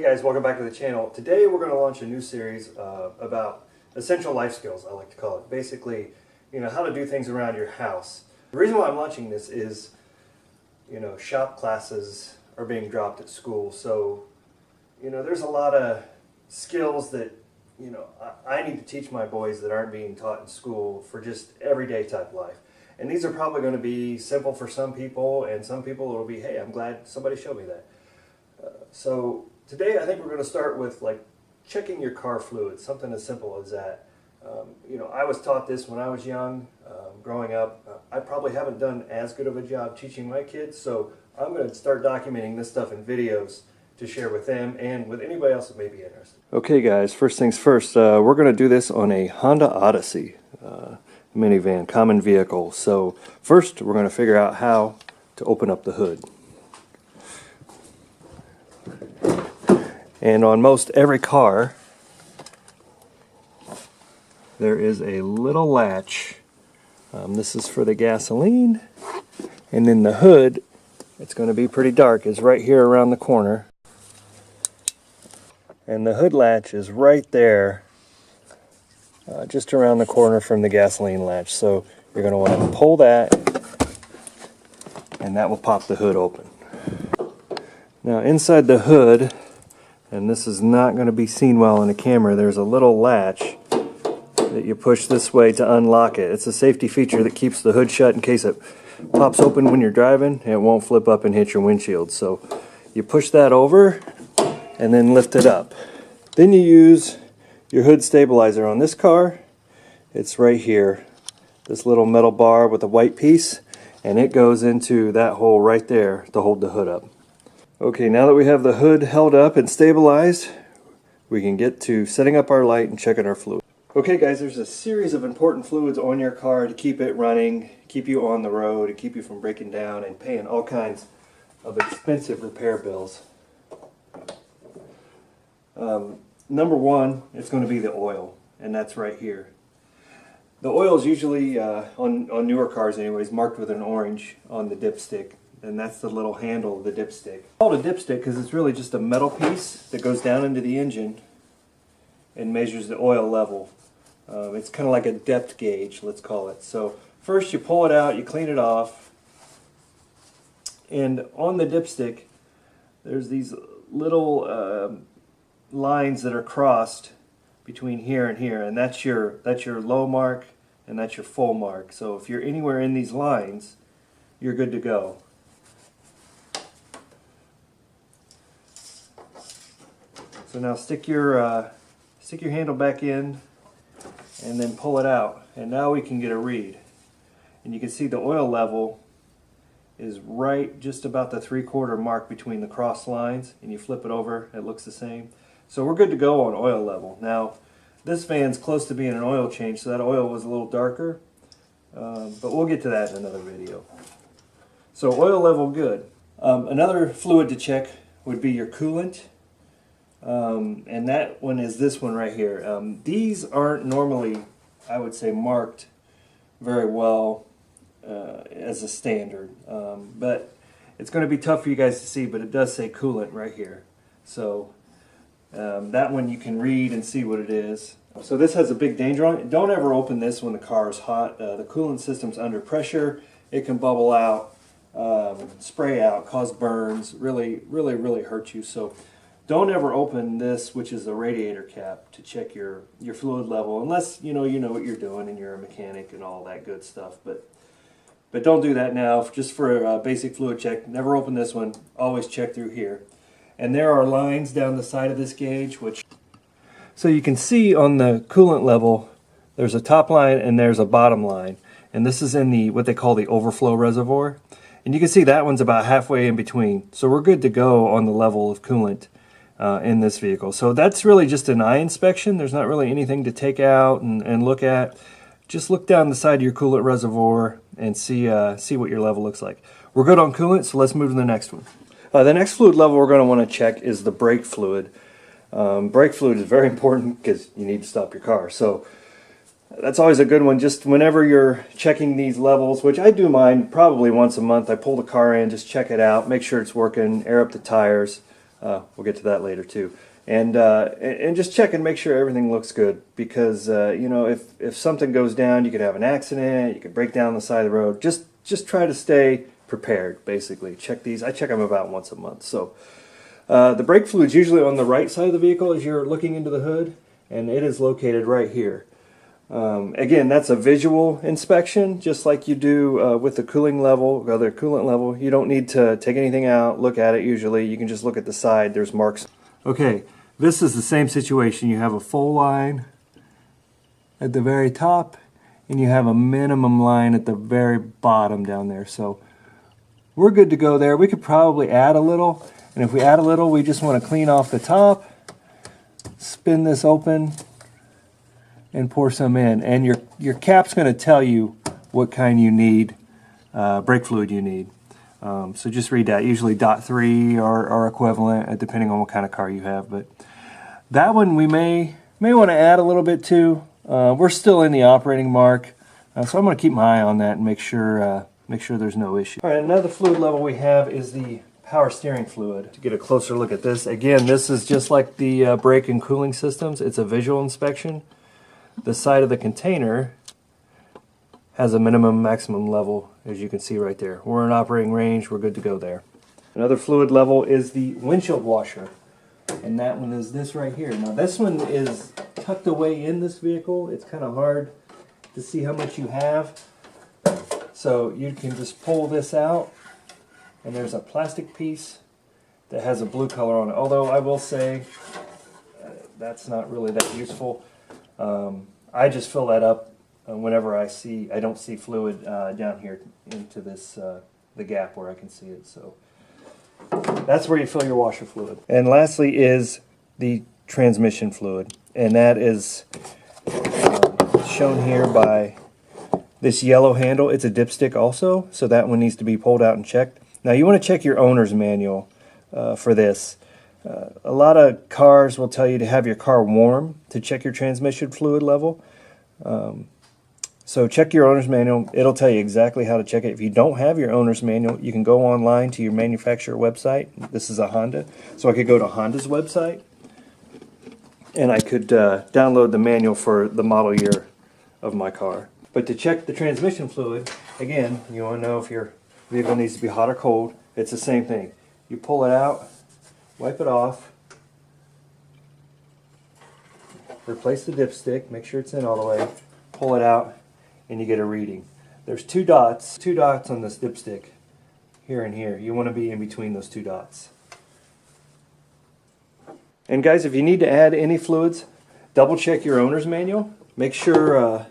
guys, welcome back to the channel. Today we're going to launch a new series about essential life skills, I like to call it. Basically, how to do things around your house. The reason why I'm launching this is, shop classes are being dropped at school. So, there's a lot of skills that, I need to teach my boys that aren't being taught in school for just everyday type life. And these are probably going to be simple for some people, and some people it'll be, hey, I'm glad somebody showed me that. So today I think we're going to start with checking your car fluids, something as simple as that. I was taught this when I was young, growing up. I probably haven't done as good of a job teaching my kids, so I'm going to start documenting this stuff in videos to share with them and with anybody else that may be interested. Okay guys, first things first, we're going to do this on a Honda Odyssey minivan, common vehicle. So first we're going to figure out how to open up the hood. And on most every car there is a little latch. This is for the gasoline, and then the hood, it's going to be pretty dark, is right here around the corner. And the hood latch is right there, just around the corner from the gasoline latch. So you're going to want to pull that, and that will pop the hood open. Now inside the hood, and this is not going to be seen well in the camera, there's a little latch that you push this way to unlock it. It's a safety feature that keeps the hood shut in case it pops open when you're driving. It won't flip up and hit your windshield. So you push that over and then lift it up. Then you use your hood stabilizer. On this car, it's right here, this little metal bar with a white piece, and it goes into that hole right there to hold the hood up. Okay, now that we have the hood held up and stabilized, we can get to setting up our light and checking our fluid. Okay guys, there's a series of important fluids on your car to keep it running, keep you on the road, and keep you from breaking down and paying all kinds of expensive repair bills. Number one, it's going to be the oil, and that's right here. The oil is usually, on newer cars anyways, marked with an orange on the dipstick, and that's the little handle of the dipstick. It's called a dipstick because it's really just a metal piece that goes down into the engine and measures the oil level. It's kind of like a depth gauge, let's call it. So first you pull it out, you clean it off, and on the dipstick there's these little lines that are crossed between here and here, and that's your low mark and that's your full mark. So if you're anywhere in these lines, you're good to go. So now stick your handle back in and then pull it out, and now we can get a read. And you can see the oil level is right just about the 3/4 mark between the cross lines, and you flip it over, it looks the same. So we're good to go on oil level. Now this van's close to being an oil change, so that oil was a little darker, but we'll get to that in another video. So oil level good. Another fluid to check would be your coolant. And that one is this one right here. These aren't normally, I would say, marked very well as a standard, but it's going to be tough for you guys to see, but it does say coolant right here. So that one you can read and see what it is. So this has a big danger on it. Don't ever open this when the car is hot. The coolant system's under pressure. It can bubble out, spray out, cause burns, really hurt you. So don't ever open this, which is a radiator cap, to check your fluid level, unless you know what you're doing and you're a mechanic and all that good stuff. But don't do that now. Just for a basic fluid check, never open this one. Always check through here. And there are lines down the side of this gauge, so you can see on the coolant level, there's a top line and there's a bottom line. And this is in what they call the overflow reservoir. And you can see that one's about halfway in between. So we're good to go on the level of coolant in this vehicle. So that's really just an eye inspection. There's not really anything to take out and look at. Just look down the side of your coolant reservoir and see what your level looks like. We're good on coolant, so let's move to the next one. The next fluid level we're going to want to check is the brake fluid. Brake fluid is very important because you need to stop your car. So that's always a good one. Just whenever you're checking these levels, which I do mine probably once a month, I pull the car in, just check it out, make sure it's working, air up the tires. We'll get to that later too. And just check and make sure everything looks good, because you know, if something goes down, you could have an accident, you could break down the side of the road. Just try to stay prepared, basically. Check these. I check them about once a month. So the brake fluid's usually on the right side of the vehicle as you're looking into the hood, and it is located right here. Again, that's a visual inspection, just like you do with the cooling level, or the coolant level. You don't need to take anything out, look at it usually. You can just look at the side, there's marks. Okay, this is the same situation. You have a full line at the very top, and you have a minimum line at the very bottom down there. So we're good to go there. We could probably add a little, and if we add a little, we just want to clean off the top, spin this open, and pour some in. And your cap's going to tell you what kind you need, brake fluid you need. So just read that. Usually .3 or equivalent, depending on what kind of car you have. But that one we may want to add a little bit too. We're still in the operating mark, so I'm going to keep my eye on that and make sure there's no issue. All right, another fluid level we have is the power steering fluid. To get a closer look at this, again, this is just like the brake and cooling systems. It's a visual inspection. The side of the container has a minimum maximum level, as you can see right there. We're in operating range, we're good to go there. Another fluid level is the windshield washer, and that one is this right here. Now this one is tucked away in this vehicle. It's kind of hard to see how much you have, so you can just pull this out, and there's a plastic piece that has a blue color on it, although I will say that's not really that useful. I just fill that up whenever I don't see fluid down here into this the gap where I can see it. So that's where you fill your washer fluid. And lastly is the transmission fluid, and that is shown here by this yellow handle. It's a dipstick also, so that one needs to be pulled out and checked. Now you want to check your owner's manual for this. A lot of cars will tell you to have your car warm to check your transmission fluid level. So check your owner's manual. It'll tell you exactly how to check it. If you don't have your owner's manual, you can go online to your manufacturer website. This is a Honda, so I could go to Honda's website and I could download the manual for the model year of my car. But to check the transmission fluid, again, you want to know if your vehicle needs to be hot or cold. It's the same thing. You pull it out, wipe it off, replace the dipstick, make sure it's in all the way, pull it out, and you get a reading. There's two dots on this dipstick, here and here. You want to be in between those two dots. And guys, if you need to add any fluids, double check your owner's manual. Make sure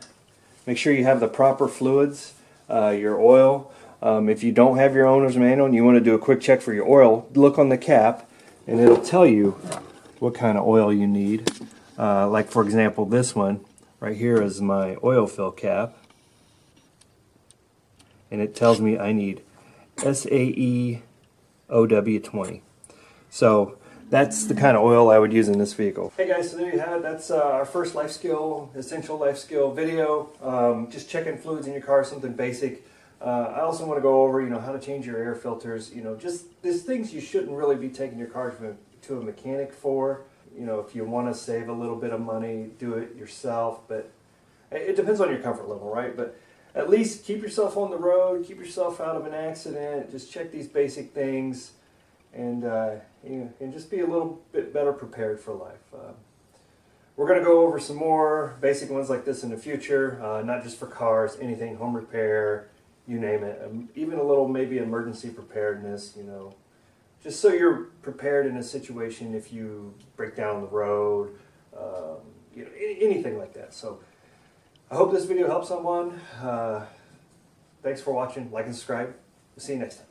you have the proper fluids, your oil. If you don't have your owner's manual and you want to do a quick check for your oil, look on the cap and it'll tell you what kind of oil you need. Like for example, this one right here is my oil fill cap, and it tells me I need SAE OW20. So that's the kind of oil I would use in this vehicle. Hey guys, so there you have it. That's our first life skill, essential life skill video. Just checking fluids in your car, something basic. I also want to go over, how to change your air filters. Just there's things you shouldn't really be taking your car to a mechanic for. If you want to save a little bit of money, do it yourself. But it depends on your comfort level, right? But at least keep yourself on the road, keep yourself out of an accident. Just check these basic things, and just be a little bit better prepared for life. We're going to go over some more basic ones like this in the future, not just for cars, anything, home repair, you name it. Even a little maybe emergency preparedness, just so you're prepared in a situation if you break down on the road, anything like that. So I hope this video helps someone. Thanks for watching. Like and subscribe. We'll see you next time.